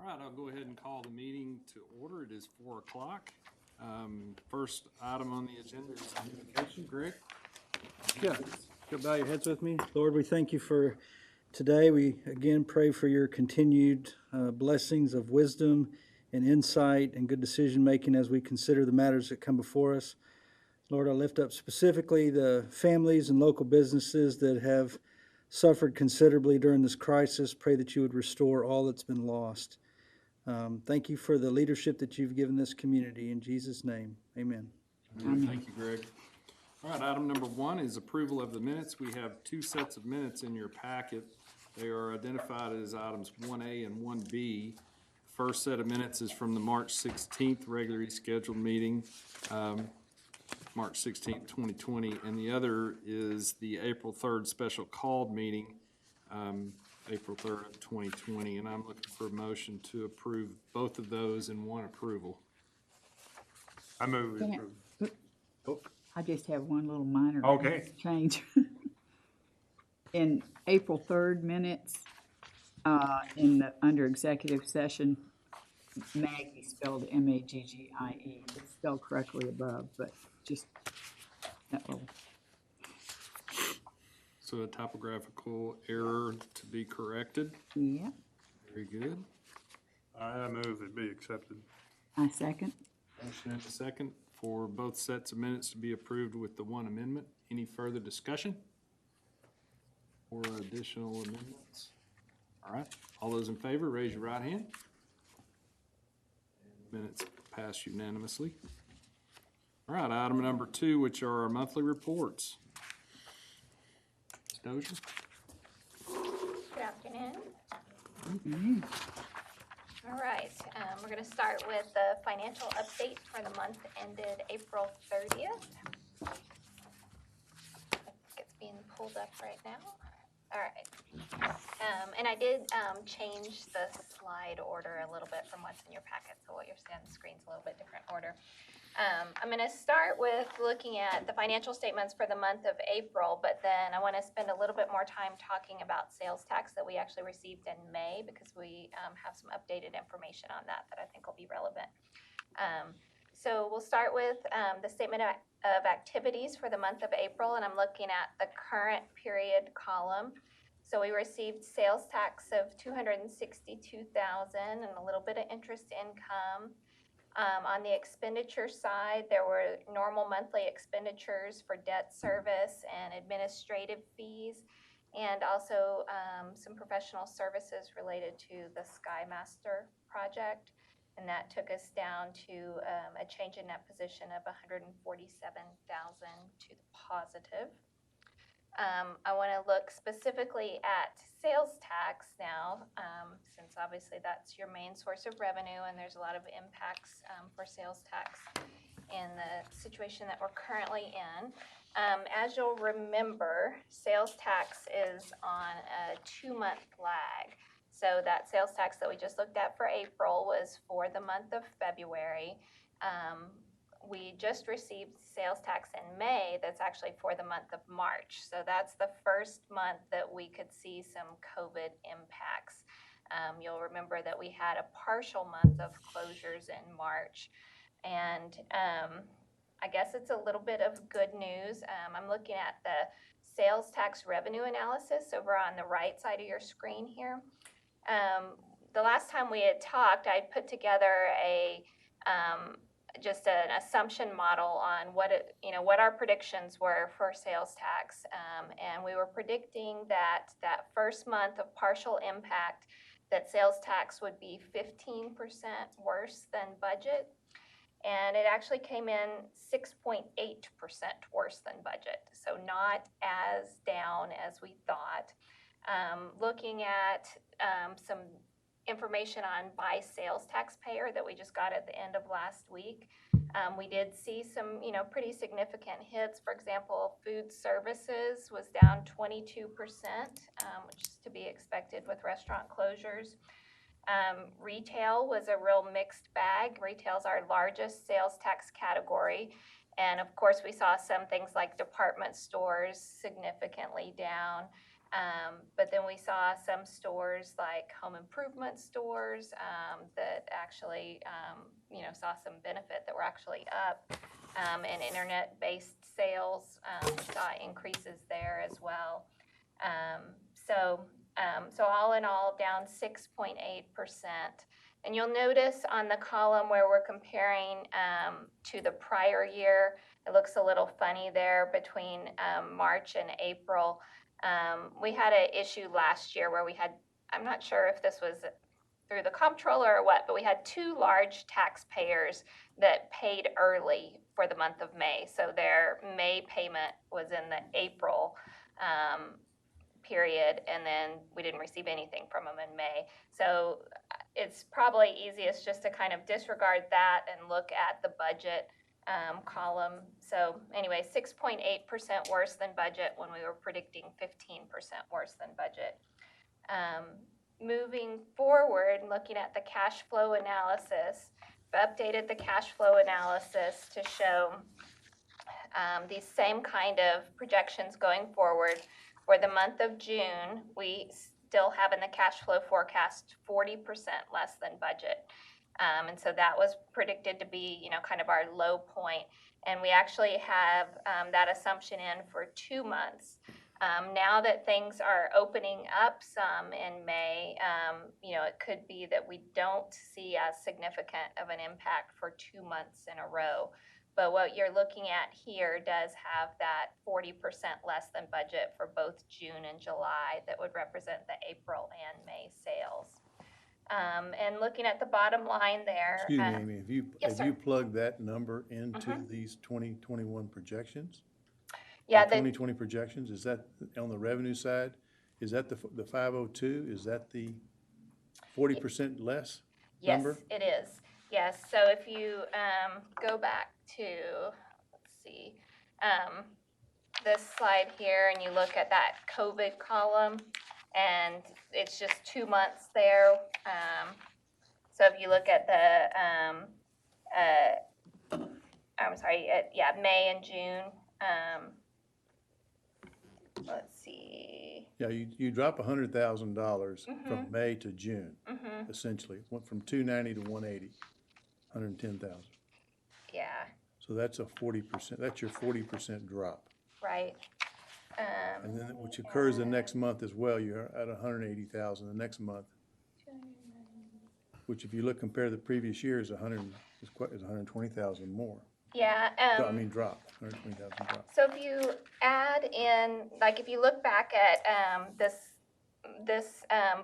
All right, I'll go ahead and call the meeting to order. It is 4 o'clock. First item on the agenda is communication. Greg? Yeah, go bow your heads with me. Lord, we thank you for today. We again pray for your continued blessings of wisdom and insight and good decision-making as we consider the matters that come before us. Lord, I lift up specifically the families and local businesses that have suffered considerably during this crisis. Pray that you would restore all that's been lost. Thank you for the leadership that you've given this community. In Jesus' name, amen. Thank you, Greg. All right, item number 1 is approval of the minutes. We have 2 sets of minutes in your packet. They are identified as items 1A and 1B. The first set of minutes is from the March 16th regularly scheduled meeting, March 16th, 2020, and the other is the April 3rd special called meeting, April 3rd of 2020, and I'm looking for a motion to approve both of those in one approval. I move we approve. Oh, I just have one little minor Okay. change. In April 3rd minutes, under executive session, Maggie spelled M-A-G-G-I-E. It's spelled correctly above, but just that little. So a typographical error to be corrected. Yeah, Very good. I move it be accepted. I second. Motion and a second for both sets of minutes to be approved with the one amendment. Any further discussion or additional amendments? All right, all those in favor, raise your right hand. Minutes pass unanimously. All right, item number 2, which are our monthly reports. Ms. Dozier? Good afternoon. Mm-hmm. All right, we're going to start with the financial update for the month ended April 30th. I think it's being pulled up right now. All right. And I did change the slide order a little bit from what's in your packet, so what you're seeing on the screen is a little bit different order. I'm going to start with looking at the financial statements for the month of April, but then I want to spend a little bit more time talking about sales tax that we actually received in May, because we have some updated information on that I think will be relevant. So we'll start with the statement of activities for the month of April, and I'm looking at the current period column. So we received sales tax of $262,000 and a little bit of interest income. On the expenditure side, there were normal monthly expenditures for debt service and administrative fees, and also some professional services related to the SkyMaster project. And that took us down to a change in net position of $147,000 to the positive. I want to look specifically at sales tax now, since obviously that's your main source of revenue, and there's a lot of impacts for sales tax in the situation that we're currently in. As you'll remember, sales tax is on a 2-month lag. So that sales tax that we just looked at for April was for the month of February. We just received sales tax in May that's actually for the month of March. So that's the first month that we could see some COVID impacts. You'll remember that we had a partial month of closures in March. And I guess it's a little bit of good news. I'm looking at the sales tax revenue analysis over on the right side of your screen here. The last time we had talked, I put together just an assumption model on what our predictions were for sales tax, and we were predicting that first month of partial impact, that sales tax would be 15% worse than budget, and it actually came in 6.8% worse than budget, so not as down as we thought. Looking at some information on by sales taxpayer that we just got at the end of last week. We did see some, pretty significant hits. For example, food services was down 22%, which is to be expected with restaurant closures. Retail was a real mixed bag. Retail is our largest sales tax category. And of course, we saw some things like department stores significantly down. But then we saw some stores like home improvement stores that actually, saw some benefit that were actually up. And internet-based sales, we saw increases there as well. So all in all, down 6.8%. And you'll notice on the column where we're comparing to the prior year, it looks a little funny there between March and April. We had an issue last year where we had, I'm not sure if this was through the comptroller or what, but we had 2 large taxpayers that paid early for the month of May. So their May payment was in the April period, and then we didn't receive anything from them in May. So it's probably easiest just to kind of disregard that and look at the budget column. So anyway, 6.8% worse than budget when we were predicting 15% worse than budget. Moving forward, looking at the cash flow analysis, I've updated the cash flow analysis to show these same kind of projections going forward. For the month of June, we still have in the cash flow forecast 40% less than budget. And so that was predicted to be, kind of our low point. And we actually have that assumption in for 2 months. Now that things are opening up some in May, it could be that we don't see as significant of an impact for 2 months in a row. But what you're looking at here does have that 40% less than budget for both June and July that would represent the April and May sales. And looking at the bottom line there. Excuse me, Amy, yes, have sir. you plugged that number into these 2021 projections? Yeah, The 2020 projections, is that on the revenue side? Is that the 502? Is that the 40% less number? Yes, it is. Yes, so if you go back to, let's see, this slide here, and you look at that COVID column, and it's just 2 months there. So if you look at the, May and June. Let's see. Yeah, you drop $100,000 from May to June, essentially. Went from 290 to 180, 110,000. Yeah, So that's a 40%, that's your 40% drop. right. And then which occurs the next month as well, you're at 180,000 the next month. Which if you look, compare the previous year is 120,000 more. Yeah. Drop, 120,000 drop. So if you add in, like if you look back at this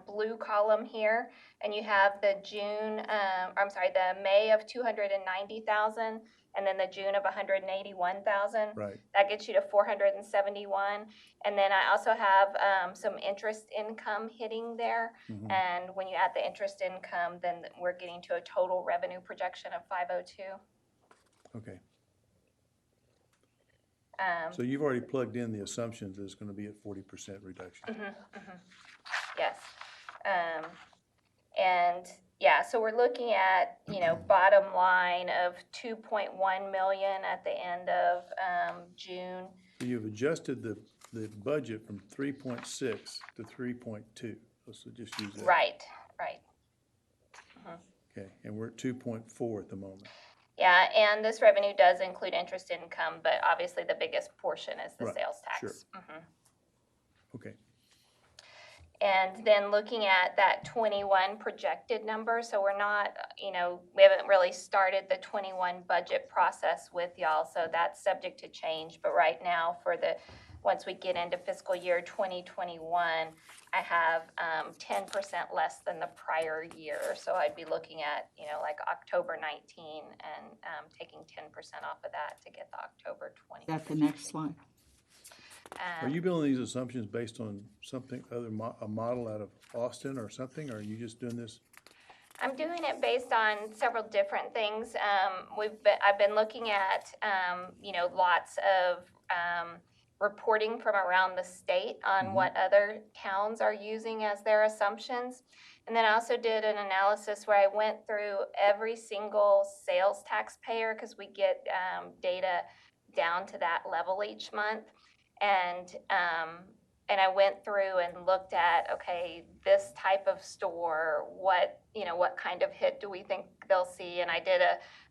blue column here, and you have the the May of 290,000, and then the June of 181,000. Right. That gets you to 471. And then I also have some interest income hitting there. And when you add the interest income, then we're getting to a total revenue projection of 502. Okay. So you've already plugged in the assumptions that it's going to be at 40% reduction. Yes. And yeah, so we're looking at, bottom line of 2.1 million at the end of June. So you've adjusted the budget from 3.6 to 3.2. Let's just use that. Right. Okay, and we're at 2.4 at the moment. Yeah, and this revenue does include interest income, but obviously the biggest portion is the Right, sales tax. sure. Okay. And then looking at that 21 projected number, so we're not, we haven't really started the 21 budget process with y'all, so that's subject to change. But right now, once we get into fiscal year 2021, I have 10% less than the prior year. So I'd be looking at, like October 19 and taking 10% off of that to get the October 20. Is that the next slide? Are you building these assumptions based on something other, a model out of Austin or something, or are you just doing this? I'm doing it based on several different things. I've been looking at, lots of reporting from around the state on what other towns are using as their assumptions. And then I also did an analysis where I went through every single sales taxpayer, because we get and I went through and looked at, okay, this type of store, what kind of hit do we think they'll see? And I did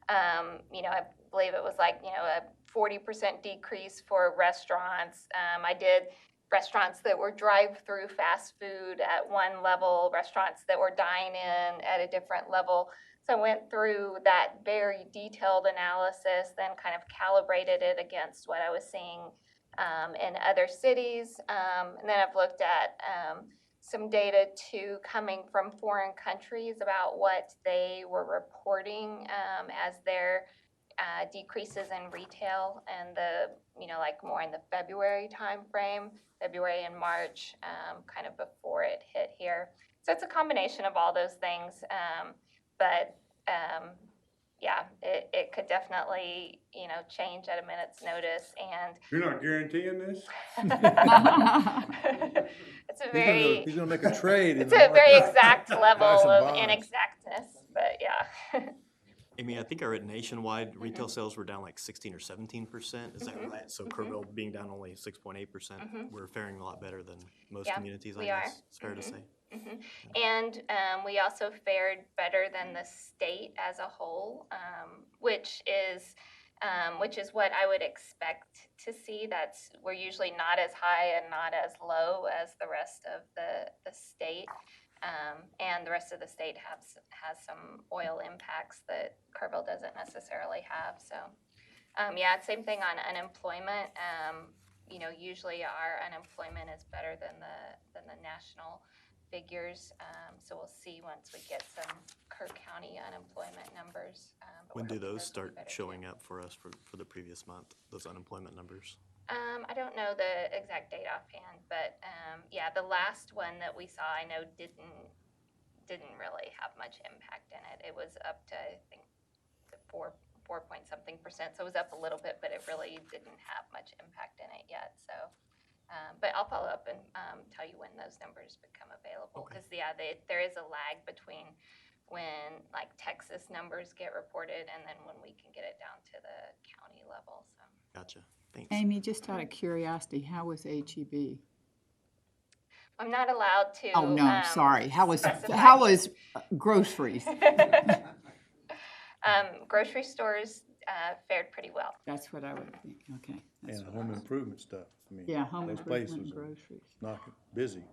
I believe it was like, a 40% decrease for restaurants. I did restaurants that were drive-through fast food at one level, restaurants that were dine-in at a different level. So I went through that very detailed analysis, then kind of calibrated it against what I was seeing in other cities. And then I've looked at some data too coming from foreign countries about what they were reporting as their decreases in retail, and like more in the February timeframe, February and March, kind of before it hit here. So it's a combination of all those things, but yeah, it could definitely change at a minute's notice, and You're not guaranteeing this? it's a very He's gonna make a trade. in it's the a very market. exact Buy level some of bonds. inexactness, but yeah. Amy, I think I read nationwide retail sales were down like 16 or 17%. Is that right? So Kerrville being down only 6.8%. We're faring a lot better than most Yeah, communities, I we guess. are. It's fair to say. And we also fared better than the state as a whole, which is what I would expect to see. We're usually not as high and not as low as the rest of the state. And the rest of the state has some oil impacts that Kerrville doesn't necessarily have. So, yeah, same thing on unemployment. Usually our unemployment is better than the national figures. So we'll see once we get some Kerr County unemployment numbers. But When we're do hoping those those will be start better, showing too. up for us for the previous month, those unemployment numbers? I don't know the exact date offhand, but yeah, the last one that we saw, I know didn't really have much impact in it. It was up to, I think, the 4 point something percent. So it was up a little bit, but it really didn't have much impact in it yet. So, but I'll follow up and tell you when those numbers become available. Because yeah, there is a lag between when like Texas numbers get reported and then when we can get it down to the county level. So. Gotcha. Thanks. Amy, just out of curiosity, how was HEB? I'm not allowed to. Oh, no, sorry. How was specify. groceries? Grocery stores fared pretty well. That's what I would think. Okay. That's And what home I was- improvement stuff. I mean, Yeah, home those improvement places and are groceries. knocking, busy,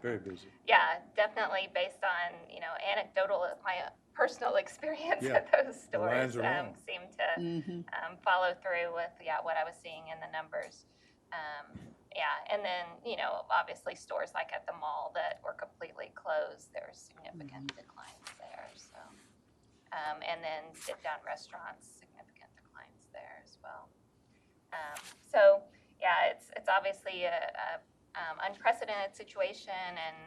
very busy. Yeah, definitely based on anecdotal, my personal experience Yeah, at those the lines stores are long. seem to follow through with what I was seeing in the numbers. Yeah, and then obviously stores like at the mall that were completely closed, there were significant declines there. So, and then sit down restaurants, significant declines there as well. So yeah, it's obviously a unprecedented situation, and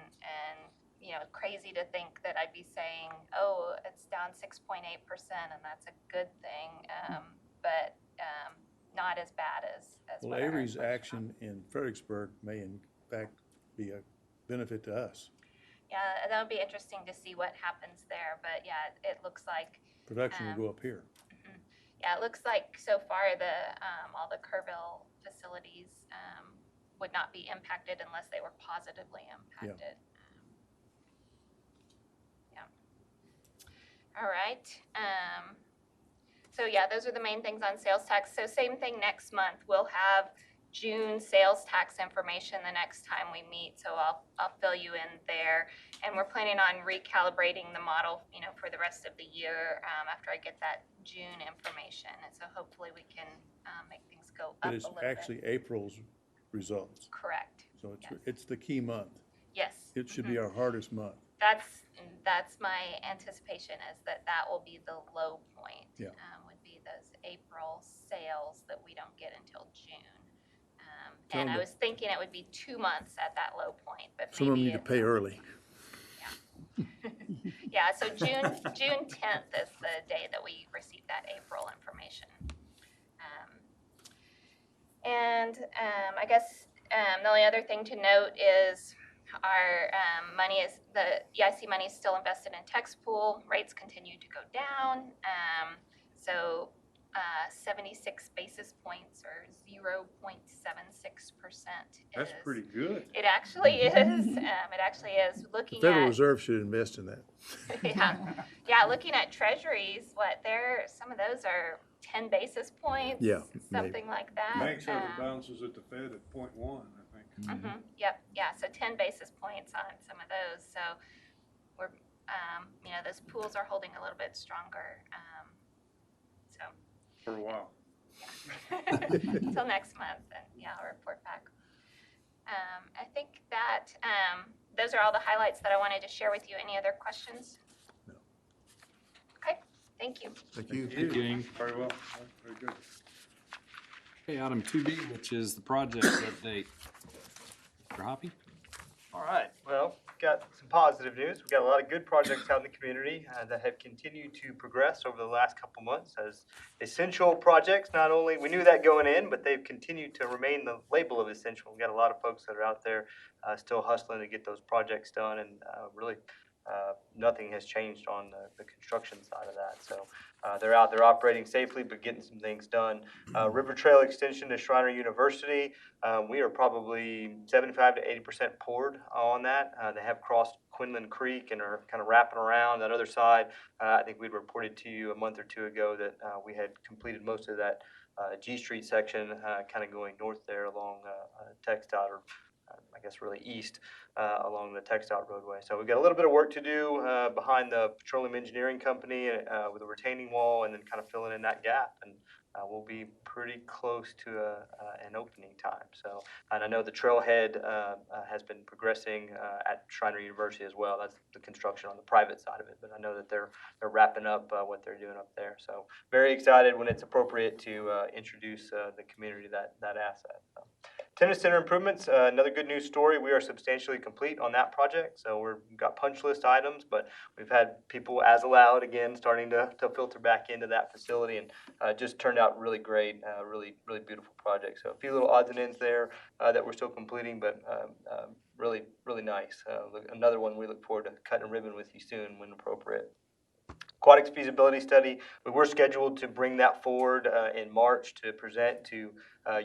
crazy to think that I'd be saying, oh, it's down 6.8%, and that's a good thing, but not as bad as Well, what our Avery's inflation action in Fredericksburg may in fact be a benefit to us. Yeah, that would be interesting to see what happens there, but yeah, it looks like. Production will go up here. Yeah, it looks like so far all the Kerrville facilities would not be impacted unless they were positively impacted. Yeah. All right. So yeah, those are the main things on sales tax. So same thing next month. We'll have June sales tax information the next time we meet. So I'll fill you in there. And we're planning on recalibrating the model, for the rest of the year after I get that June information. And so hopefully we can make things go up But a it's little actually bit. April's results. Correct. So Yes. it's the key month. Yes. It should be our hardest month. That's my anticipation, is that will be the low point. Yeah. Would be those April sales that we don't get until June. Tell And I them- was thinking it would be 2 months at that low point, but Some of them maybe need to pay early. Yeah, so June 10th is the day that we receive that April information. I guess the only other thing to note is our the EIC money is still invested in tax pool. Rates continue to go down. So 76 basis points or 0.76%. That's pretty good. It actually is. It actually is. The Looking Federal at Reserve should invest in that. yeah, looking at treasuries, some of those are 10 basis points, Yeah, something like that. Bank said it bounces at the Fed at 0.1, I think. Yep, yeah, so 10 basis points on some of those. So we're, those pools are holding a little bit stronger. So For a while. until next month, and yeah, I'll report back. I think that those are all the highlights that I wanted to share with you. Any other questions? No. Okay, thank you. Thank you. Thank you, Amy. Very well, very good. Okay, item 2B, which is the project update. Mr. Hoppy? All right, well, we've got some positive news. We've got a lot of good projects out in the community that have continued to progress over the last couple months as essential projects. Not only, we knew that going in, but they've continued to remain the label of essential. We've got a lot of folks that are out there still hustling to get those projects done, and really nothing has changed on the construction side of that. So they're out there operating safely, but getting some things done. River Trail extension to Shriner University, we are probably 75 to 80% poured on that. They have crossed Quinlan Creek and are kind of wrapping around that other side. I think we'd reported to you a month or two ago that we had completed most of that G Street section, kind of going north there along Textile, or I guess really east along the Textile roadway. So we've got a little bit of work to do behind the Petroleum Engineering Company with a retaining wall, and then kind of filling in that gap. And we'll be pretty close to an opening time. So, and I know the trailhead has been progressing at Shriner University as well. That's the construction on the private side of it, but I know that they're wrapping up what they're doing up there. So very excited when it's appropriate to introduce the community to that asset. So. Tennis Center improvements, another good news story. We are substantially complete on that project. So we've got punch list items, but we've had people as allowed again starting to filter back into that facility, and just turned out really great, really beautiful project. So a few little odds and ends there that we're still completing, but really nice. Another one we look forward to cutting a ribbon with you soon when appropriate. Aquatics feasibility study, we were scheduled to bring that forward in March to present to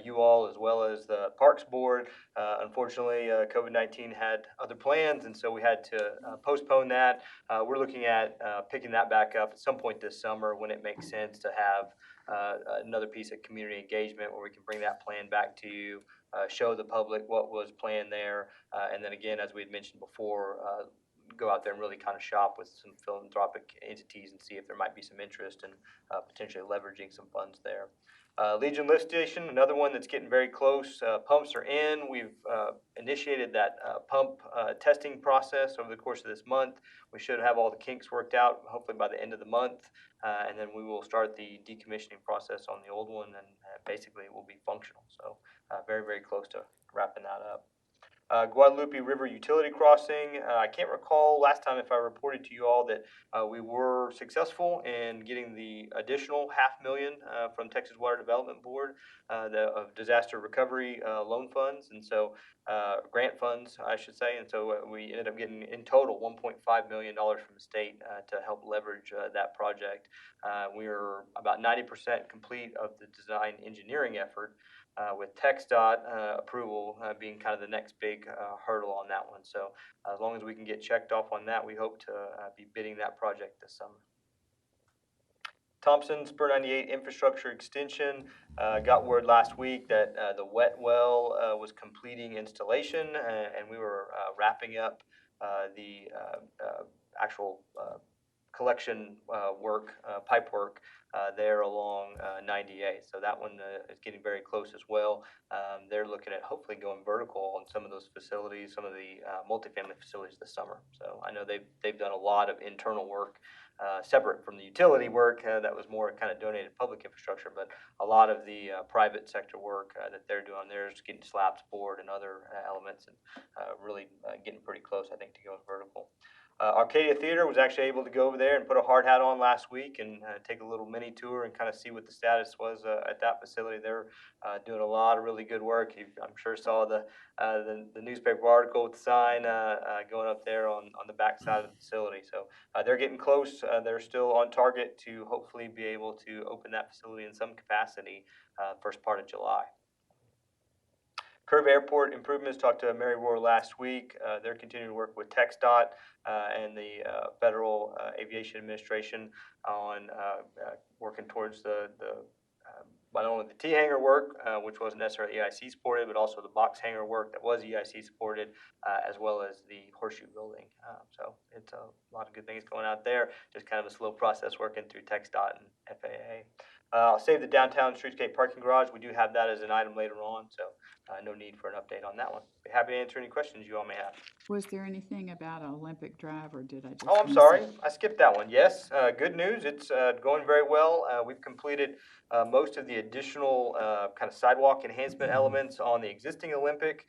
you all as well as the Parks Board. Unfortunately, COVID-19 had other plans, and so we had to postpone that. We're looking at picking that back up at some point this summer when it makes sense to have another piece of community engagement where we can bring that plan back to you, show the public what was planned there, and then again, as we had mentioned before, go out there and really kind of shop with some philanthropic entities and see if there might be some interest in potentially leveraging some funds there. Legion Lift Station, another one that's getting very close. Pumps are in. We've initiated that pump testing process over the course of this month. We should have all the kinks worked out, hopefully by the end of the month, and then we will start the decommissioning process on the old one, and basically it will be functional. So very close to wrapping that up. Guadalupe River Utility Crossing. I can't recall last time if I reported to you all that we were successful in getting the additional $500,000 from Texas Water Development Board of disaster recovery loan funds, and so grant funds, I should say. And so we ended up getting in total $1.5 million from the state to help leverage that project. We are about 90% complete of the design engineering effort, with TxDOT approval being kind of the next big hurdle on that one. So as long as we can get checked off on that, we hope to be bidding that project this summer. Thompson Spur 98 infrastructure extension, got word last week that the wet well was completing installation, and we were wrapping up the actual collection work, pipe work there along 98. So that one is getting very close as well. They're looking at hopefully going vertical on some of those facilities, some of the multifamily facilities this summer. So I know they've done a lot of internal work separate from the utility work that was more kind of donated public infrastructure, but a lot of the private sector work that they're doing there is getting slabs poured and other elements, and really getting pretty close, I think, to going vertical. Arcadia Theater was actually able to go over there and put a hard hat on last week and take a little mini tour and kind of see what the status was at that facility. They're doing a lot of really good work. I'm sure saw the newspaper article with the sign going up there on the back side of the facility. So they're getting close. They're still on target to hopefully be able to open that facility in some capacity first part of July. Kerrville Airport improvements, talked to Mary Rohr last week. They're continuing to work with TxDOT and the Federal Aviation Administration on working towards not only the T-hangar work, which wasn't necessarily EIC supported, but also the box hangar work that was EIC supported, as well as the horseshoe building. So it's a lot of good things going out there, just kind of a slow process working through TxDOT and FAA. I'll save the downtown streetscape parking garage. We do have that as an item later on, so no need for an update on that one. Be happy to answer any questions you all may have. Was there anything about Olympic Drive, or did I just? Oh, I'm miss sorry, it? I skipped that one. Yes, good news. It's going very well. We've completed most of the additional kind of sidewalk enhancement elements on the existing Olympic.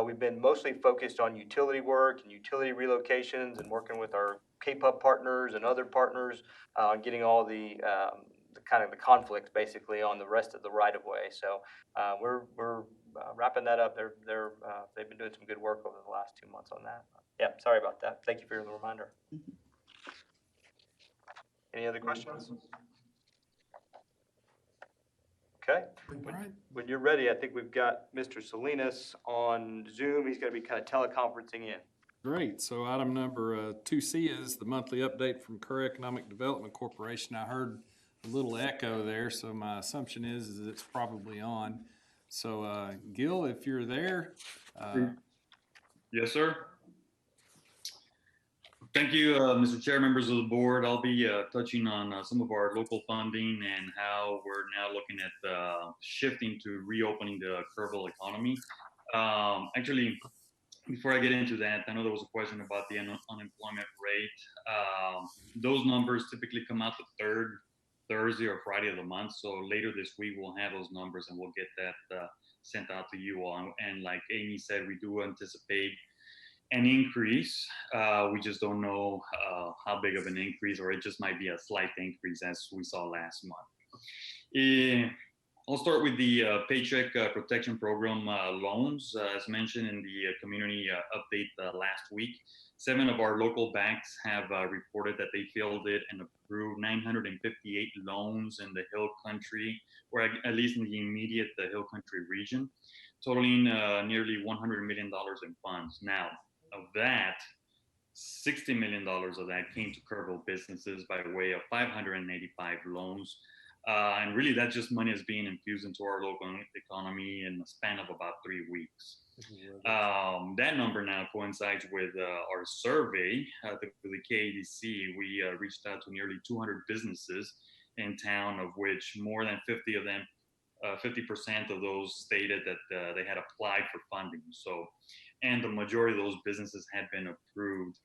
We've been mostly focused on utility work and utility relocations and working with our K-Pub partners and other partners on getting all the kind of the conflicts basically on the rest of the right of way. So we're wrapping that up. They've been doing some good work over the last 2 months on that. Yeah, sorry about that. Thank you for the reminder. Any other questions? Okay. When you're ready, I think we've got Mr. Salinas on Zoom. He's going to be kind of teleconferencing in. Great. So item number 2C is the monthly update from Kerr Economic Development Corporation. I heard a little echo there, so my assumption is it's probably on. So Gil, if you're there. Yes, sir. Thank you, Mr. Chair, members of the board. I'll be touching on some of our local funding and how we're now looking at shifting to reopening the Kerrville economy. Actually, before I get into that, I know there was a question about the unemployment rate. Those numbers typically come out the third Thursday or Friday of the month. So later this week, we'll have those numbers and we'll get that sent out to you all. And like Amy said, we do anticipate an increase. We just don't know how big of an increase, or it just might be a slight increase as we saw last month. I'll start with the Paycheck Protection Program loans. As mentioned in the community update last week, 7 of our local banks have reported that they fielded and approved 958 loans in the Hill Country, or at least in the immediate Hill Country region, totaling nearly $100 million in funds. Now, of that, $60 million of that came to Kerrville businesses by way of 585 loans. And really, that's just money that's being infused into our local economy in the span of about 3 weeks. That number now coincides with our survey with the KADC. We reached out to nearly 200 businesses in town, of which more than 50 of them, 50% of those stated that they had applied for funding. So, and the majority of those businesses had been approved.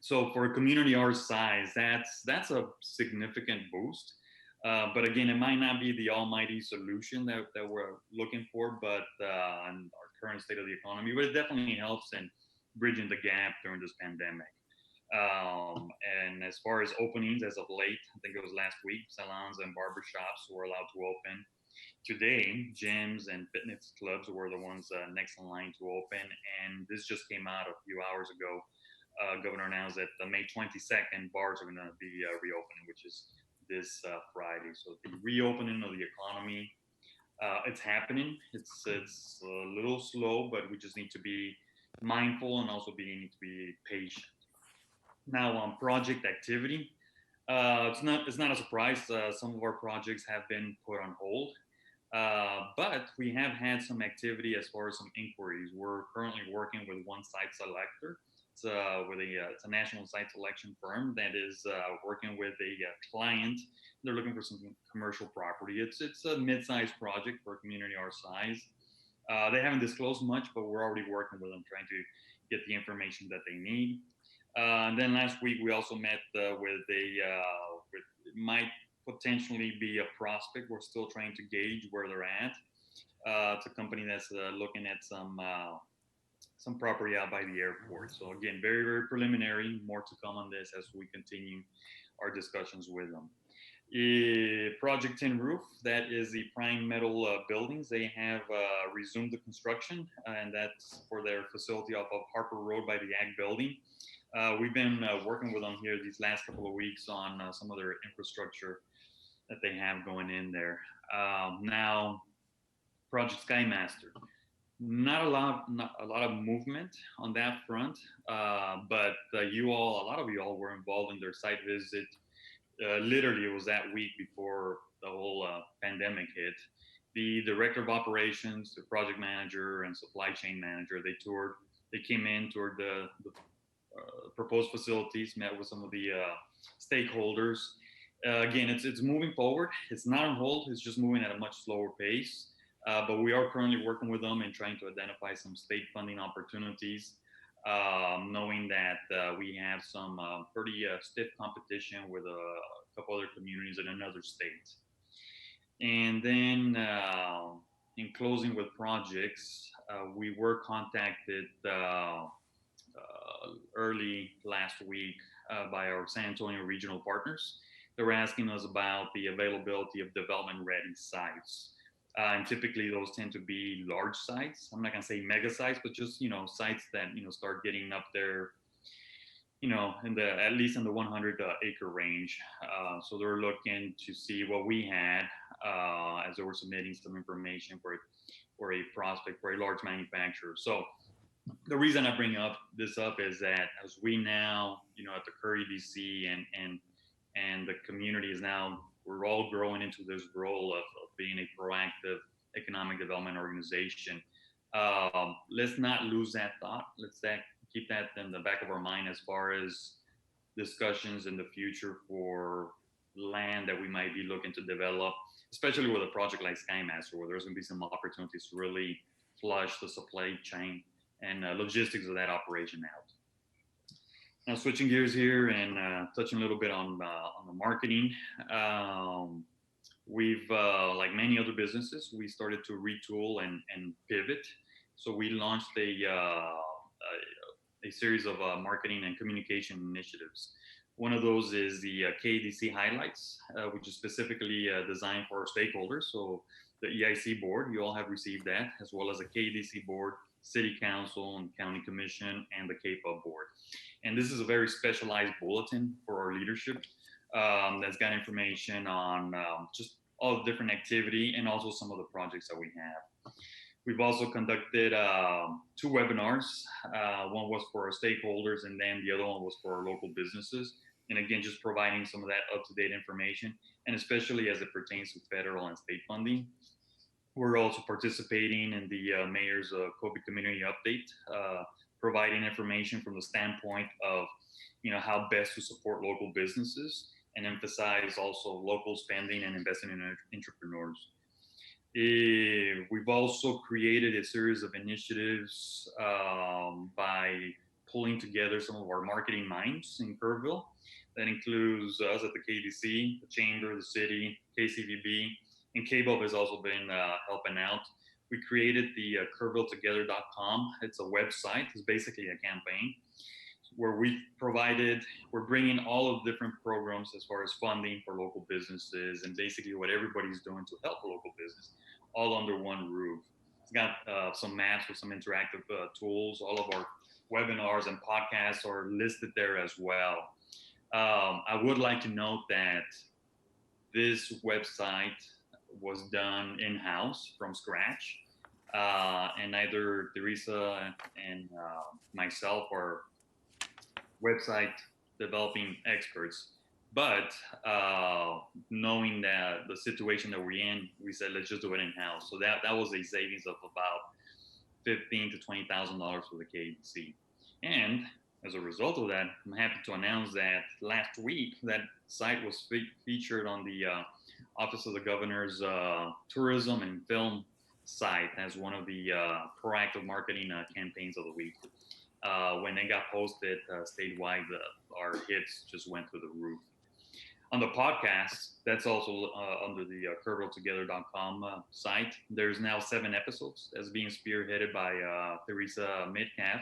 So for a community our size, that's a significant boost. But again, it might not be the almighty solution that we're looking for, but on our current state of the economy, but it definitely helps in bridging the gap during this pandemic. And as far as openings as of late, I think it was last week, salons and barbershops were allowed to open. Today, gyms and fitness clubs were the ones next in line to open. And this just came out a few hours ago. Governor announced that May 22nd, bars are going to be reopening, which is this Friday. So the reopening of the economy, it's happening. It's a little slow, but we just need to be mindful and also need to be patient. Now on project activity, it's not a surprise. Some of our projects have been put on hold, but we have had some activity as far as some inquiries. We're currently working with one site selector. It's a national site selection firm that is working with a client. They're looking for some commercial property. It's a mid-sized project for a community our size. They haven't disclosed much, but we're already working with them, trying to get the information that they need. And then last week we also met with it might potentially be a prospect. We're still trying to gauge where they're at. It's a company that's looking at some property out by the airport. So again, very, very preliminary. More to come on this as we continue our discussions with them. Project Tin Roof, that is the prime metal buildings. They have resumed the construction, and that's for their facility off of Harper Road by the Ag Building. We've been working with them here these last couple of weeks on some of their infrastructure that they have going in there. Now, Project Skymaster. Not a lot of movement on that front, but a lot of you all were involved in their site visit. Literally, it was that week before the whole pandemic hit. The director of operations, the project manager, and supply chain manager, they came in, toured the proposed facilities, met with some of the stakeholders. Again, it's moving forward. It's not on hold. It's just moving at a much slower pace. But we are currently working with them and trying to identify some state funding opportunities, knowing that we have some pretty stiff competition with a couple other communities in another state. And then in closing with projects, we were contacted early last week by our San Antonio regional partners. They were asking us about the availability of development-ready sites. And typically those tend to be large sites. I'm not gonna say mega sites, but just, sites that, start getting up there, at least in the 100 acre range. So they're looking to see what we had as they were submitting some information for a prospect, for a large manufacturer. So the reason I bring this up is that as we now, at the Kerrville DC and the community is now, we're all growing into this role of being a proactive economic development organization. Let's not lose that thought. Let's keep that in the back of our mind as far as discussions in the future for land that we might be looking to develop, especially with a project like Skymaster, where there's going to be some opportunities to really flush the supply chain and logistics of that operation out. Now, switching gears here and touching a little bit on the marketing. We've, like many other businesses, we started to retool and pivot. So we launched a series of marketing and communication initiatives. One of those is the KDC Highlights, which is specifically designed for our stakeholders. So the EIC board, you all have received that, as well as the KDC board, City Council and County Commission, and the KPUB board. And this is a very specialized bulletin for our leadership that's got information on just all the different activity and also some of the projects that we have. We've also conducted 2 webinars. One was for our stakeholders, and then the other one was for our local businesses. And again, just providing some of that up-to-date information, and especially as it pertains to federal and state funding. We're also participating in the Mayor's COVID Community Update, providing information from the standpoint of, how best to support local businesses and emphasize also local spending and investing in entrepreneurs. We've also created a series of initiatives by pulling together some of our marketing minds in Kerrville. That includes us at the KDC, the Chamber, the City, KCVB, and KPUB has also been helping out. We created the KerrvilleTogether.com. It's a website. It's basically a campaign where we're bringing all of the different programs as far as funding for local businesses and basically what everybody's doing to help local business all under one roof. It's got some maps with some interactive tools. All of our webinars and podcasts are listed there as well. I would like to note that this website was done in-house from scratch. And neither Teresa and myself are website developing experts, but knowing that the situation that we're in, we said, let's just do it in-house. So that was a savings of about $15,000 to $20,000 for the KDC. And as a result of that, I'm happy to announce that last week, that site was featured on the Office of the Governor's Tourism and Film site as one of the proactive marketing campaigns of the week. When they got posted statewide, our hits just went through the roof. On the podcast, that's also under the KerrvilleTogether.com site. There's now 7 episodes that's being spearheaded by Teresa Metcalf,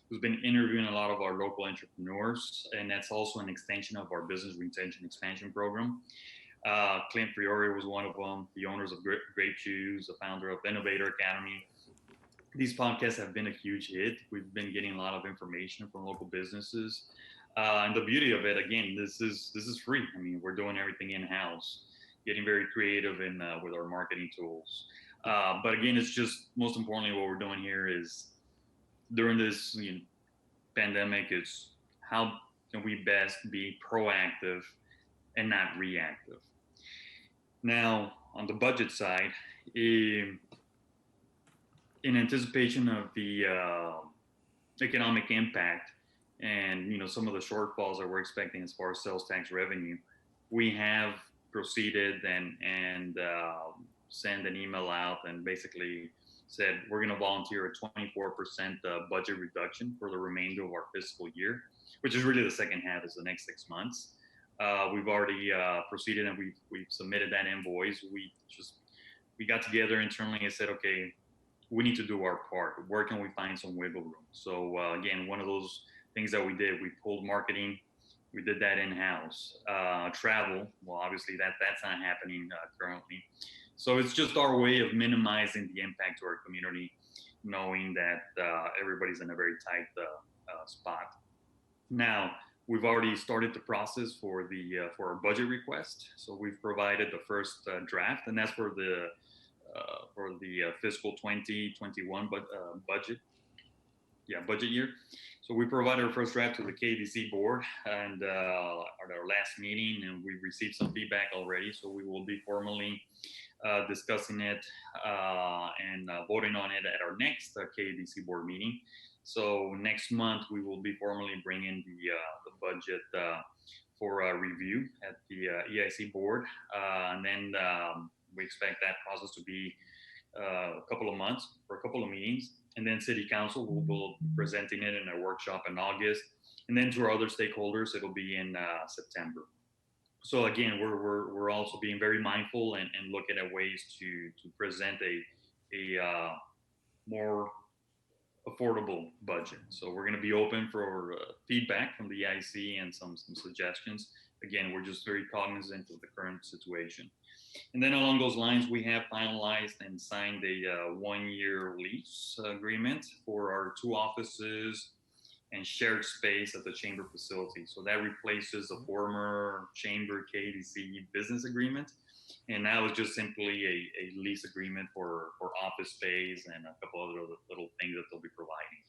who's been interviewing a lot of our local entrepreneurs, and that's also an extension of our business retention expansion program. Clint Priori was one of them, the owners of Grape Shoes, the founder of Innovator Academy. These podcasts have been a huge hit. We've been getting a lot of information from local businesses. And the beauty of it, again, this is free. I mean, we're doing everything in-house, getting very creative with our marketing tools. But again, it's just most importantly what we're doing here is during this pandemic, it's how can we best be proactive and not reactive. Now, on the budget side, in anticipation of the economic impact and some of the shortfalls that we're expecting as far as sales tax revenue, we have proceeded and sent an email out and basically said we're going to volunteer a 24% budget reduction for the remainder of our fiscal year, which is really the second half, is the next 6 months. We've already proceeded and we've submitted that invoice. We got together internally and said, okay, we need to do our part. Where can we find some wiggle room? So again, one of those things that we did, we pulled marketing. We did that in-house. Travel, well, obviously that's not happening currently. So it's just our way of minimizing the impact to our community, knowing that everybody's in a very tight spot. Now, we've already started the process for our budget request. So we've provided the first draft, and that's for the fiscal 2021 budget year. So we provided our first draft to the KDC board and at our last meeting, and we've received some feedback already. So we will be formally discussing it and voting on it at our next KDC board meeting. So next month we will be formally bringing the budget for review at the EIC board, and then we expect that process to be a couple of months for a couple of meetings, and then City Council will be presenting it in a workshop in August, and then to our other stakeholders it'll be in September. So again, we're also being very mindful and looking at ways to present a more affordable budget. So we're going to be open for feedback from the EIC and some suggestions. Again, we're just very cognizant of the current situation. And then along those lines, we have finalized and signed a 1-year lease agreement for our 2 offices and shared space at the chamber facility. So that replaces the former chamber KDC business agreement. And now it's just simply a lease agreement for office space and a couple other little things that they'll be providing.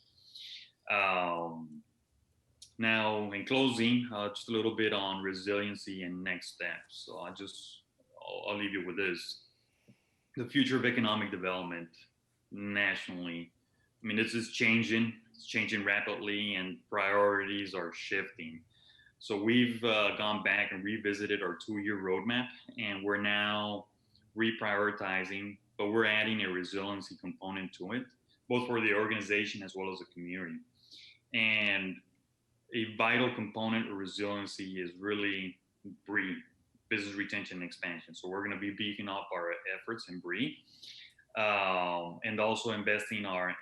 Now, in closing, just a little bit on resiliency and next steps. So I'll leave you with this. The future of economic development nationally, I mean, this is changing. It's changing rapidly and priorities are shifting. So we've gone back and revisited our 2-year roadmap, and we're now reprioritizing, but we're adding a resiliency component to it, both for the organization as well as the community. And a vital component of resiliency is really BRE, business retention and expansion. So we're going to be beefing up our efforts in BRE, and also investing on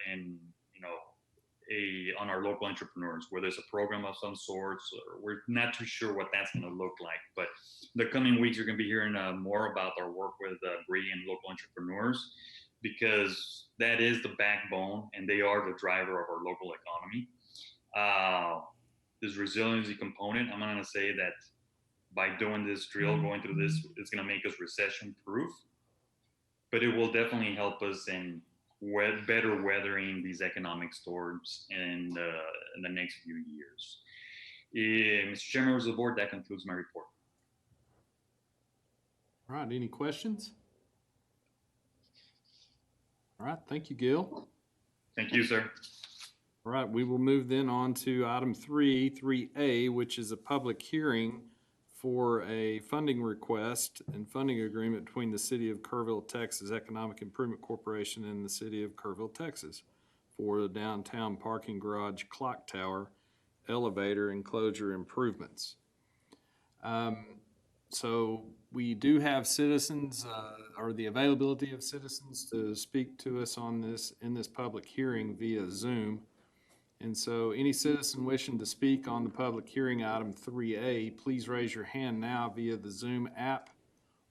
our local entrepreneurs, where there's a program of some sorts. We're not too sure what that's going to look like, but the coming weeks you're going to be hearing more about our work with BRE and local entrepreneurs, because that is the backbone and they are the driver of our local economy. This resiliency component, I'm not going to say that by doing this drill, going through this, it's going to make us recession proof, but it will definitely help us in better weathering these economic storms in the next few years. Mr. Chairman, members of the board, that concludes my report. All right, any questions? All right, thank you, Gil. Thank you, sir. All right, we will move then on to item 3A, which is a public hearing for a funding request and funding agreement between the City of Kerrville, Texas Economic Improvement Corporation and the City of Kerrville, Texas for the downtown parking garage clock tower elevator enclosure improvements. So we do have citizens, or the availability of citizens to speak to us on this, in this public hearing via Zoom. And so any citizen wishing to speak on the public hearing item 3A, please raise your hand now via the Zoom app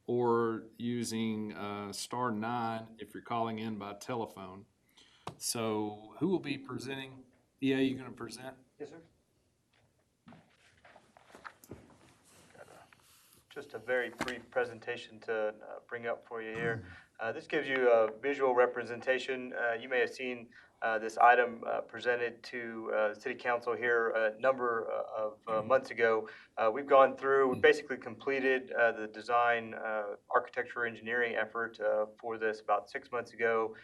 or using *9 if you're calling in by telephone. So who will be presenting? EA, you gonna present? Yes, sir. Just a very brief presentation to bring up for you here. This gives you a visual representation. You may have seen this item presented to the City Council here a number of months ago. We've gone through, we basically completed the design architecture engineering effort for this about 6 months ago,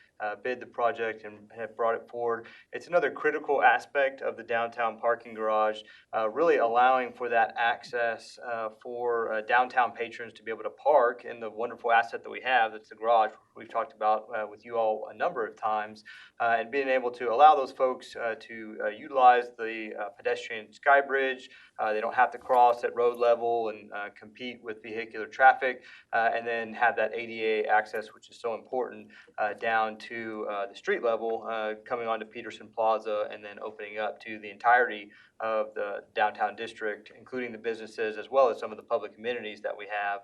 bid the project and have brought it forward. It's another critical aspect of the downtown parking garage, really allowing for that access for downtown patrons to be able to park in the wonderful asset that we have, that's the garage, we've talked about with you all a number of times, and being able to allow those folks to utilize the pedestrian sky bridge. They don't have to cross at road level and compete with vehicular traffic, and then have that ADA access, which is so important, down to the street level, coming onto Peterson Plaza and then opening up to the entirety of the downtown district, including the businesses as well as some of the public amenities that we have,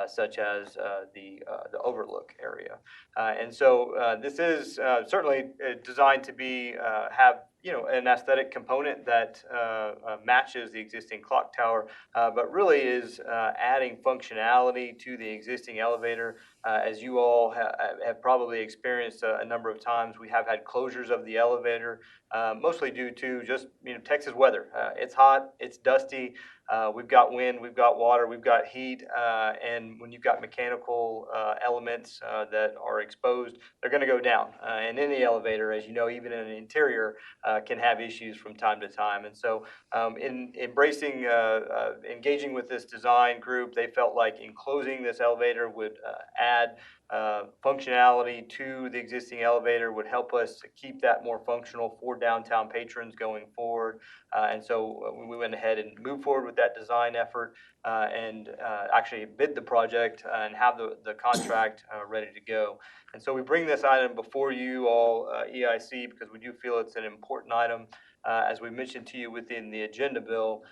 such as the overlook area. And so this is certainly designed to be have an aesthetic component that matches the existing clock tower, but really is adding functionality to the existing elevator. As you all have probably experienced a number of times, we have had closures of the elevator, mostly due to just Texas weather. It's hot, it's dusty. We've got wind, we've got water, we've got heat, and when you've got mechanical elements that are exposed, they're going to go down. And in the elevator, as you know, even in an interior, can have issues from time to time. And so in embracing, engaging with this design group, they felt like enclosing this elevator would add functionality to the existing elevator, would help us to keep that more functional for downtown patrons going forward. And so we went ahead and moved forward with that design effort and actually bid the project and have the contract ready to go. And so we bring this item before you all, EIC, because we do feel it's an important item. As we mentioned to you within the agenda bill,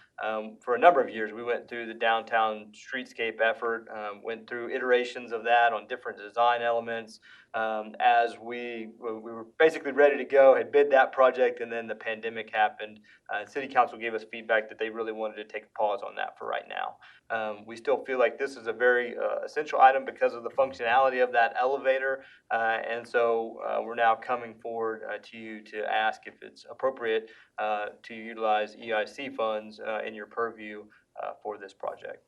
for a number of years, we went through the downtown streetscape effort, went through iterations of that on different design elements. As we were basically ready to go, had bid that project, and then the pandemic happened. City Council gave us feedback that they really wanted to take a pause on that for right now. We still feel like this is a very essential item because of the functionality of that elevator, and so we're now coming forward to you to ask if it's appropriate to utilize EIC funds in your purview for this project.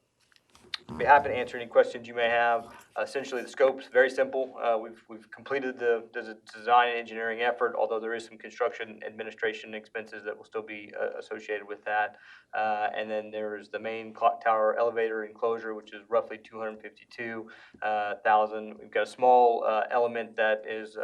Be happy to answer any questions you may have. Essentially, the scope's very simple. We've completed the design and engineering effort, although there is some construction administration expenses that will still be associated with that. And then there's the main clock tower elevator enclosure, which is roughly $252,000. We've got a small element that is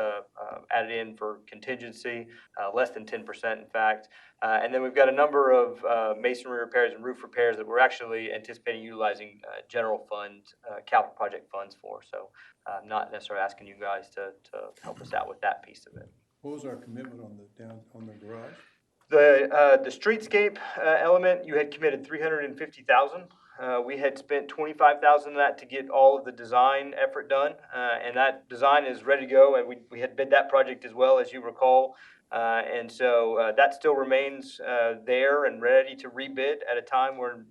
added in for contingency, less than 10%, in fact. And then we've got a number of masonry repairs and roof repairs that we're actually anticipating utilizing general fund, capital project funds for. So I'm not necessarily asking you guys to help us out with that piece of it. What was our commitment on the garage? The streetscape element, you had committed $350,000. We had spent $25,000 of that to get all of the design effort done, and that design is ready to go. And we had bid that project as well, as you recall. And so that still remains there and ready to rebid at a time where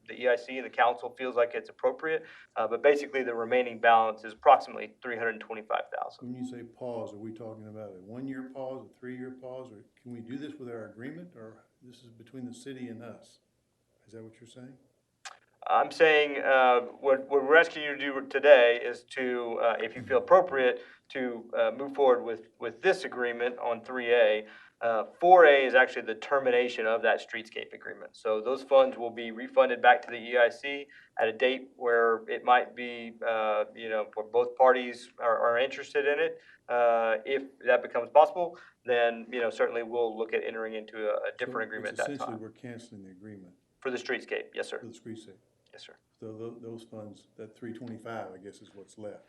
the EIC and the council feels like it's appropriate. But basically, the remaining balance is approximately $325,000. When you say pause, are we talking about a 1-year pause, a 3-year pause, or can we do this with our agreement, or this is between the city and us? Is that what you're saying? I'm saying what we're asking you to do today is to, if you feel appropriate, to move forward with this agreement on 3A. 4A is actually the termination of that streetscape agreement. So those funds will be refunded back to the EIC at a date where it might be, where both parties are interested in it. If that becomes possible, then, certainly we'll look at entering into a different agreement at that time. Essentially, we're canceling the agreement. For the streetscape, yes, sir. For the streetscape. Yes, sir. So those funds, that 325, I guess is what's left,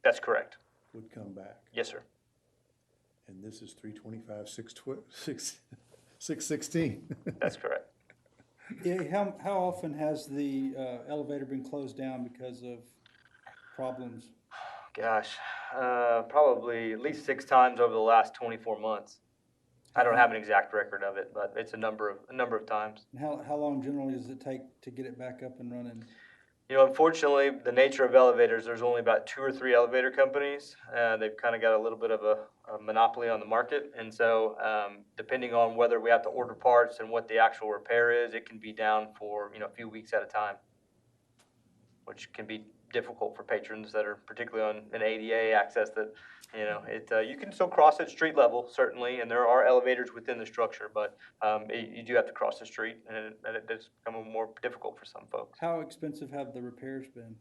That's correct. would come back. Yes, sir. And this is 325, 616. That's correct. Yeah, how often has the elevator been closed down because of problems? Gosh, probably at least 6 times over the last 24 months. I don't have an exact record of it, but it's a number of times. And how long generally does it take to get it back up and running? You know, unfortunately, the nature of elevators, there's only about 2 or 3 elevator companies. They've kind of got a little bit of a monopoly on the market. And so depending on whether we have to order parts and what the actual repair is, it can be down for, a few weeks at a time, which can be difficult for patrons that are particularly on an ADA access that, you can still cross at street level, certainly, and there are elevators within the structure, but you do have to cross the street, and it does become more difficult for some folks. How expensive have the repairs been?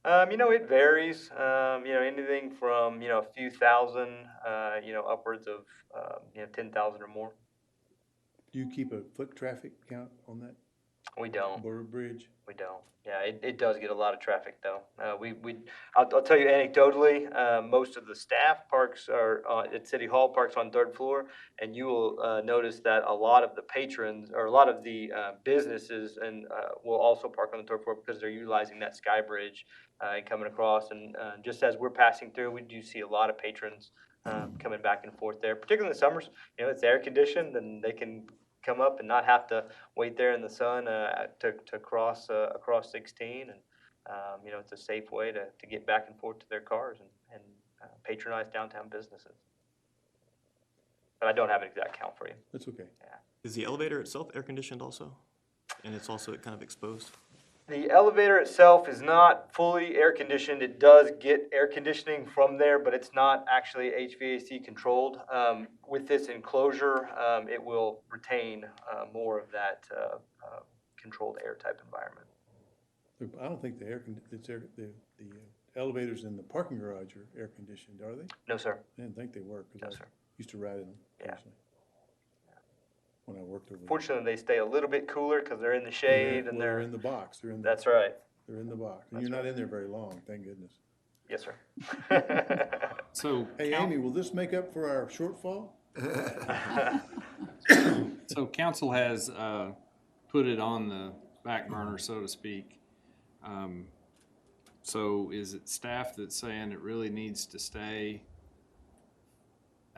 It varies, anything from, a few thousand, upwards of, 10,000 or more. Do you keep a foot traffic count on that We don't. border bridge? We don't. Yeah, it does get a lot of traffic though. I'll tell you anecdotally, most of the staff parks are at City Hall, parks on 3rd floor, and you will notice that a lot of the patrons or a lot of the businesses and will also park on the 3rd floor because they're utilizing that sky bridge and coming across. And just as we're passing through, we do see a lot of patrons coming back and forth there, particularly in the summers. It's air conditioned and they can come up and not have to wait there in the sun to cross across 16, and it's a safe way to get back and forth to their cars and patronize downtown businesses. But I don't have an exact count for you. That's okay. Is the elevator itself air conditioned also? And it's also kind of exposed? The elevator itself is not fully air conditioned. It does get air conditioning from there, but it's not actually HVAC controlled. With this enclosure, it will retain more of that controlled air type environment. I don't think the elevators in the parking garage are air conditioned, are they? No, sir. I didn't think they were, No, because sir. I used to ride in them Yeah. occasionally when I worked over there. Fortunately, they stay a little bit cooler because they're in the shade and They're in the box. That's right. They're in the box. And That's you're not in there very long, thank goodness. Yes, sir. So, Hey, Amy, will this make up for our shortfall? so council has put it on the back burner, so to speak. So is it staff that's saying it really needs to stay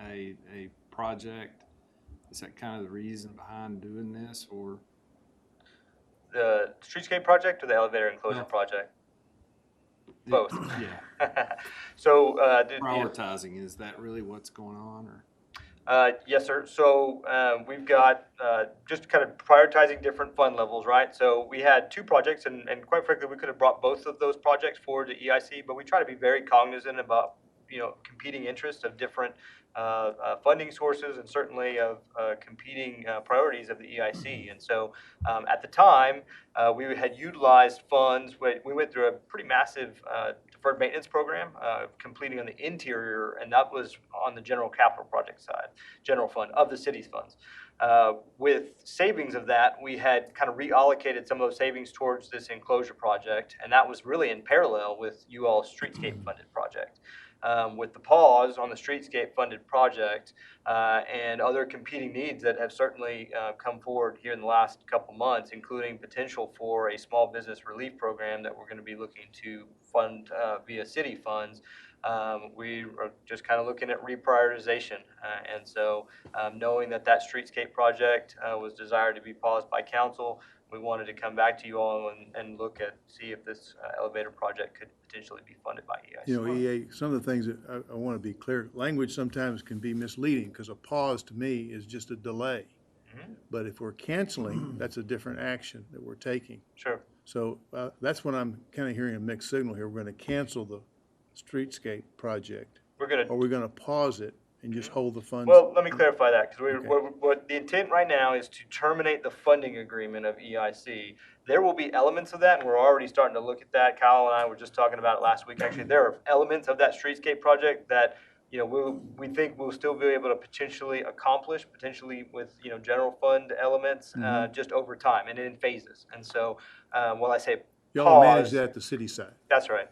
a project? Is that kind of the reason behind doing this, or? The streetscape project or the elevator enclosure Well, project? Both. Yeah, So, prioritizing, is that really what's going on, or? yes, sir. So we've got just kind of prioritizing different fund levels, right? So we had 2 projects, and quite frankly, we could have brought both of those projects forward to EIC, but we try to be very cognizant about competing interests of different funding sources and certainly of competing priorities of the EIC. And so at the time, we had utilized funds. We went through a pretty massive deferred maintenance program, completing on the interior, and that was on the general capital project side, general fund of the city's funds. With savings of that, we had kind of reallocated some of those savings towards this enclosure project, and that was really in parallel with you all's streetscape funded project. With the pause on the streetscape funded project and other competing needs that have certainly come forward here in the last couple months, including potential for a small business relief program that we're going to be looking to fund via city funds. We are just kind of looking at reprioritization. And so knowing that streetscape project was desired to be paused by council, we wanted to come back to you all and see if this elevator project could potentially be funded by EIC. EA, some of the things that I want to be clear, language sometimes can be misleading, because a pause to me is just a delay. Mm-hmm. But if we're canceling, that's a different action that we're taking. Sure. So that's when I'm kind of hearing a mixed signal here. We're going to cancel the streetscape project. Or we're going to pause it and just hold the funds. Well, let me clarify that, because Okay. what the intent right now is to terminate the funding agreement of EIC. There will be elements of that, and we're already starting to look at that. Kyle and I were just talking about it last week. Actually, there are elements of that streetscape project that we think we'll still be able to potentially accomplish, potentially with, general fund elements, just over time and in phases. And so, while I say Y'all manage pause, that at the city side, that's right.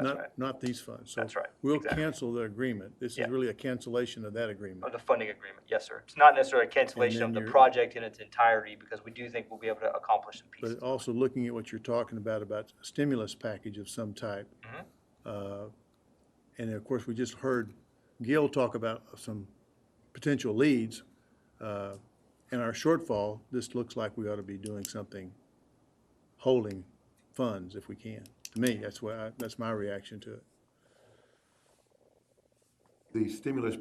That's right. not these funds. So That's right, we'll exactly. cancel the agreement. This is Yeah. really a cancellation of that agreement. Of the funding agreement, yes, sir. It's not necessarily a cancellation And of then the you're- project in its entirety, because we do think we'll be able to accomplish some pieces. But also looking at what you're talking about a stimulus package of some type. And of course, we just heard Gil talk about some potential leads. And our shortfall, this looks like we ought to be doing something, holding funds if we can. To me, that's my reaction to it. The stimulus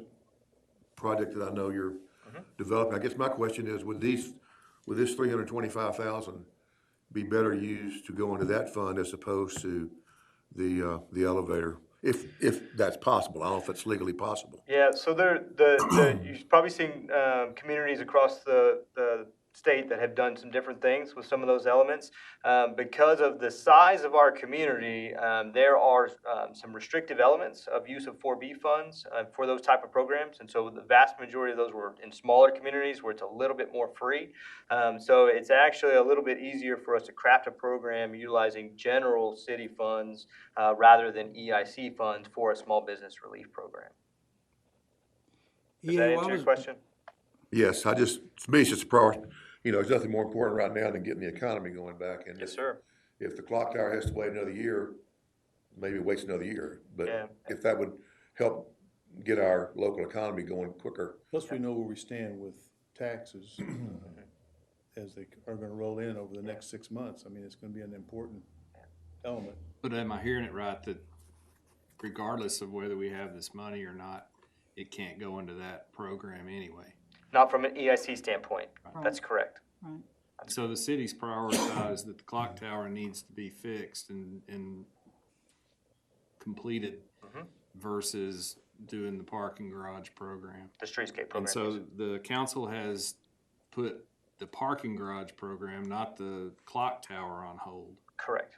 project that I know you're developing, I guess my question is, would this 325,000 be better used to go into that fund as opposed to the elevator? If that's possible. I don't know if it's legally possible. Yeah, so you've probably seen communities across the state that have done some different things with some of those elements. Because of the size of our community, there are some restrictive elements of use of 4B funds for those type of programs. And so the vast majority of those were in smaller communities where it's a little bit more free. So it's actually a little bit easier for us to craft a program utilizing general city funds rather than EIC funds for a small business relief program. Does that answer your question? Yes, to me, it's just a priority. There's nothing more important right now than getting the economy going back. And Yes, sir. If the clock tower has to wait another year, maybe it waits another year. But Yeah. if that would help get our local economy going quicker. Plus, we know where we stand with taxes as they are gonna roll in over the next 6 months. I mean, it's gonna be an important element. But am I hearing it right that regardless of whether we have this money or not, it can't go into that program anyway? Not from an EIC standpoint. That's correct. Right. So the city's prioritized that the clock tower needs to be fixed and completed versus doing the parking garage program. The streetscape program. And so the council has put the parking garage program, not the clock tower, on hold. Correct.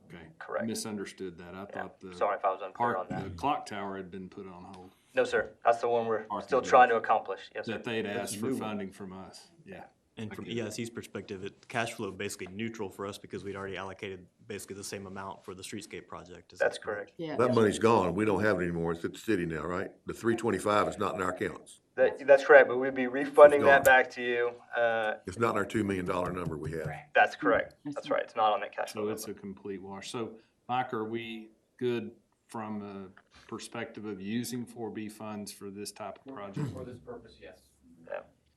Okay. Correct. Misunderstood that. I thought the Sorry if I was unclear on that. the clock tower had been put on hold, No, sir. That's the one we're Parking still garage. trying to accomplish. Yes, sir. that they'd asked for funding from us. Yeah. And from Okay. EIC's perspective, cash flow basically neutral for us because we'd already allocated basically the same amount for the streetscape project. Is that That's correct. Yeah. That money's gone. We don't have it anymore. It's at the city now, right? The 325 is not in our accounts. That's correct, but we'd be refunding It's that gone. back to you. It's not in our $2 million number we have. That's correct. That's right. It's not on that cash flow. So it's a complete wash. So, Mike, are we good from a perspective of using 4B funds for this type of project? For this purpose, yes.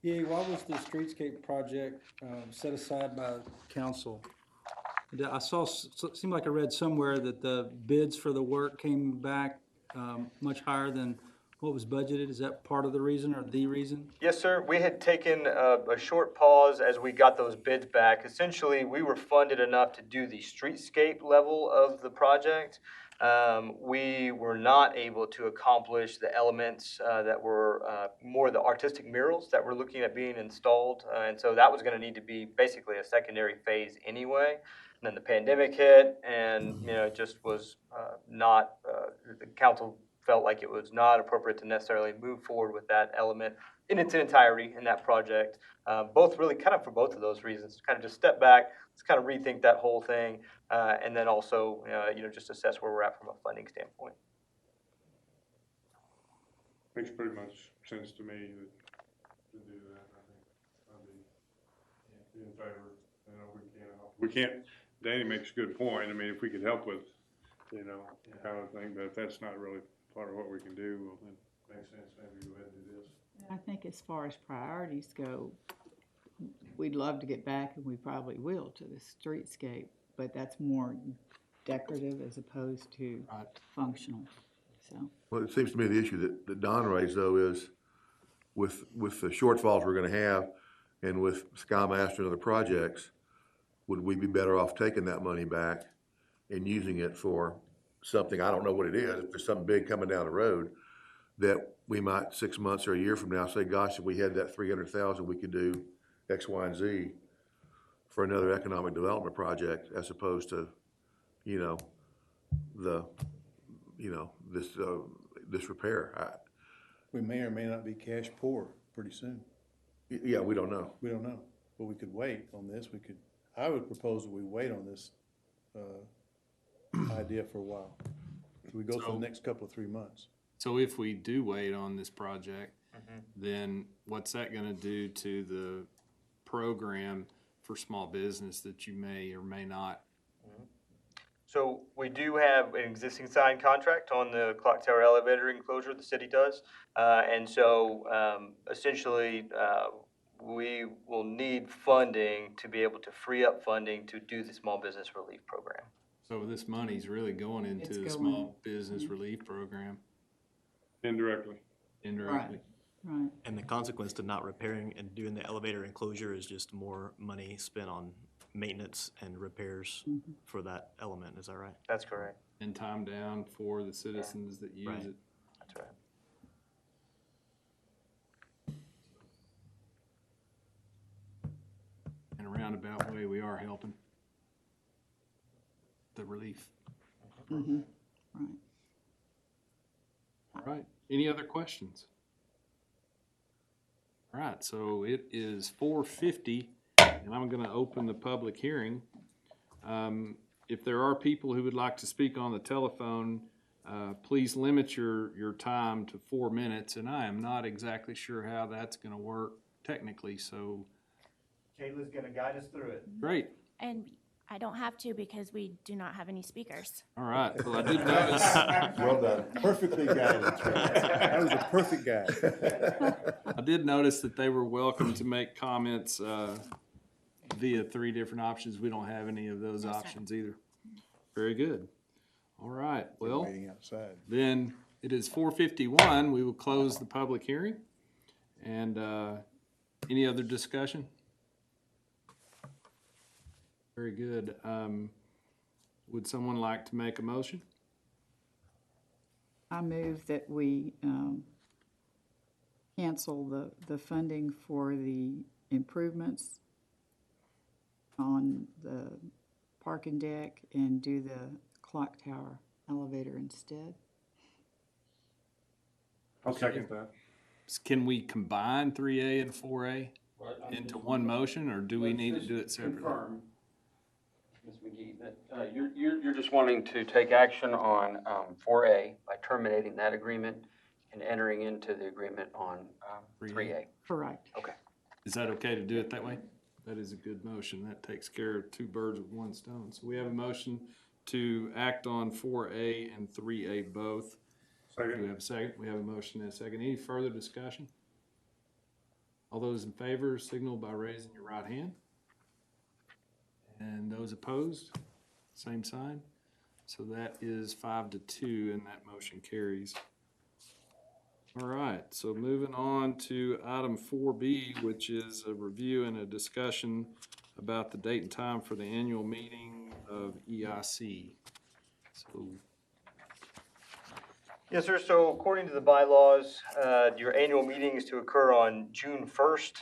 Yeah, why was the streetscape project set aside by council? I saw, seemed like I read somewhere that the bids for the work came back much higher than what was budgeted. Is that part of the reason or the reason? Yes, sir. We had taken a short pause as we got those bids back. Essentially, we were funded enough to do the streetscape level of the project. We were not able to accomplish the elements that were more the artistic murals that we're looking at being installed. And so that was going to need to be basically a secondary phase anyway. And then the pandemic hit and, it just was not, the council felt like it was not appropriate to necessarily move forward with that element in its entirety in that project. Both really kind of for both of those reasons, kind of just step back, let's kind of rethink that whole thing, and then also, just assess where we're at from a funding standpoint. Makes pretty much sense to me to do that. I think I'd be in favor. We can't, Danny makes a good point. I mean, if we could help with, kind of thing, but if that's not really part of what we can do, well, then it makes sense maybe go ahead and do this. I think as far as priorities go, we'd love to get back, and we probably will, to the streetscape, but that's more decorative as opposed to functional, so. Well, it seems to me the issue that Don raised, though, is with the shortfalls we're gonna have and with Skymaster and other projects, would we be better off taking that money back and using it for something, I don't know what it is, if there's something big coming down the road, that we might 6 months or a year from now say, gosh, if we had that 300,000, we could do X, Y, and Z for another economic development project, as opposed to, this repair. We may or may not be cash poor pretty soon. Yeah, we don't know. We don't know, but we could wait on this. I would propose that we wait on this, idea for a while. So we go for the next couple of 3 months. So if we do wait on this project, then what's that gonna do to the program for small business that you may or may not? So we do have an existing signed contract on the clock tower elevator enclosure, the city does. And so essentially, we will need funding to be able to free up funding to do the small business relief program. So this money's really going into It's the going- small business relief program Indirectly. indirectly. Right. And the consequence to not repairing and doing the elevator enclosure is just more money spent on maintenance and repairs for that element, is that right? That's correct. And time down for the citizens that use Right. it. That's right. In a roundabout way, we are helping the relief. Right. All right, any other questions? All right, so it is 4:50, and I'm gonna open the public hearing. If there are people who would like to speak on the telephone, please limit your time to 4 minutes, and I am not exactly sure how that's gonna work technically, so, Kayla's gonna guide us through it. great. And I don't have to because we do not have any speakers. All right, well, I did notice, Well done. Perfectly guided, Trey. That was a perfect guide. I did notice that they were welcome to make comments, via 3 different options. We don't have any of those No, sir. options either. Very good. All right, well, Waiting outside. then it is 4:51. We will close the public hearing. And, any other discussion? Very good. Would someone like to make a motion? I move that we cancel the funding for the improvements on the parking deck and do the clock tower elevator instead. I'll second that. Can we combine 3A and 4A into one motion, or do we need to do it separately? Confirm, Ms. McGee, that you're just wanting to take action on 4A by terminating that agreement and entering into the agreement on 3A. Correct. Okay. Is that okay to do it that way? That is a good motion. That takes care of 2 birds with 1 stone. So we have a motion to act on 4A and 3A both. Do we Second. have a second? We have a motion and a second. Any further discussion? All those in favor signal by raising your right hand. And those opposed, same sign. So that is 5-2, and that motion carries. All right, so moving on to item 4B, which is a review and a discussion about the date and time for the annual meeting of EIC. So, Yes, sir. So according to the bylaws, your annual meeting is to occur on June 1st.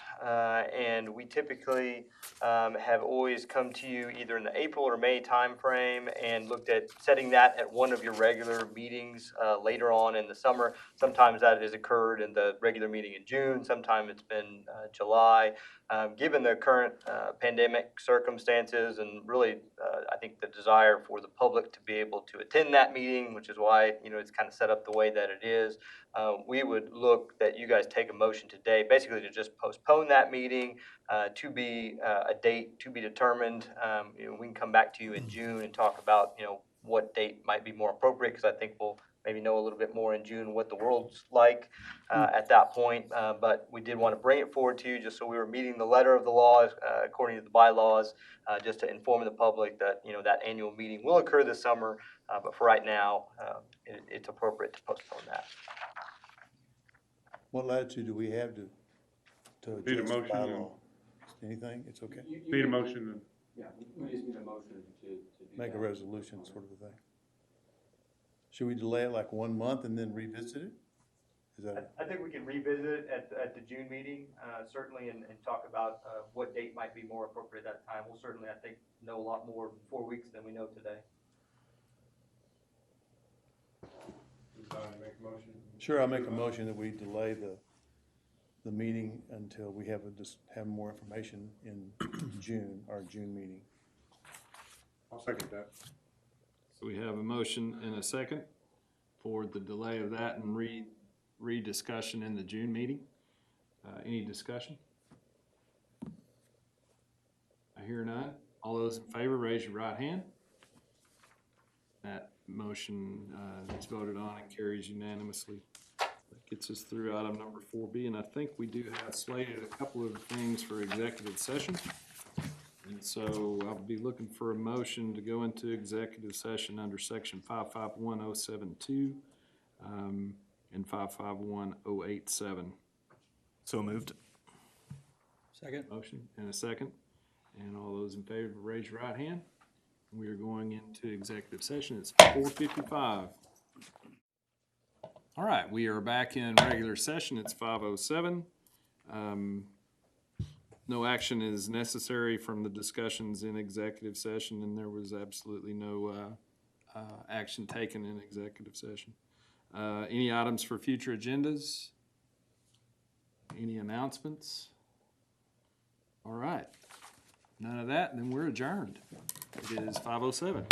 And we typically have always come to you either in the April or May timeframe and looked at setting that at one of your regular meetings later on in the summer. Sometimes that has occurred in the regular meeting in June. Sometimes it's been July. Given the current pandemic circumstances and really, I think the desire for the public to be able to attend that meeting, which is why, it's kind of set up the way that it is, we would look that you guys take a motion today, basically to just postpone that meeting to be a date to be determined. We can come back to you in June and talk about, what date might be more appropriate, because I think we'll maybe know a little bit more in June what the world's like at that point. But we did want to bring it forward to you just so we were meeting the letter of the law according to the bylaws, just to inform the public that, that annual meeting will occur this summer. But for right now, it's appropriate to postpone that. What latitude do we have to Need a adjust the motion and- bylaw? Anything? It's okay. Need a motion. Yeah, we just need a motion to do Make a that. resolution sort of a thing. Should we delay it like 1 month and then revisit it? Is that, I think we can revisit it at the June meeting, certainly, and talk about what date might be more appropriate at that time. We'll certainly, I think, know a lot more in 4 weeks than we know today. Make a motion. Sure, I'll make a motion that we delay the meeting until we have more information in June, our June meeting. I'll second that. So we have a motion and a second for the delay of that and rediscussion in the June meeting. Any discussion? I hear none. All those in favor, raise your right hand. That motion is voted on and carries unanimously. That gets us through item number 4B, and I think we do have slated a couple of things for executive session. And so I'll be looking for a motion to go into executive session under section 551072 and 551087. So moved. Second. Motion and a second. And all those in favor, raise your right hand. We are going into executive session. It's 4:55. All right, we are back in regular session. It's 5:07. No action is necessary from the discussions in executive session, and there was absolutely no action taken in executive session. Any items for future agendas? Any announcements? All right. None of that, then we're adjourned. It is 5:07.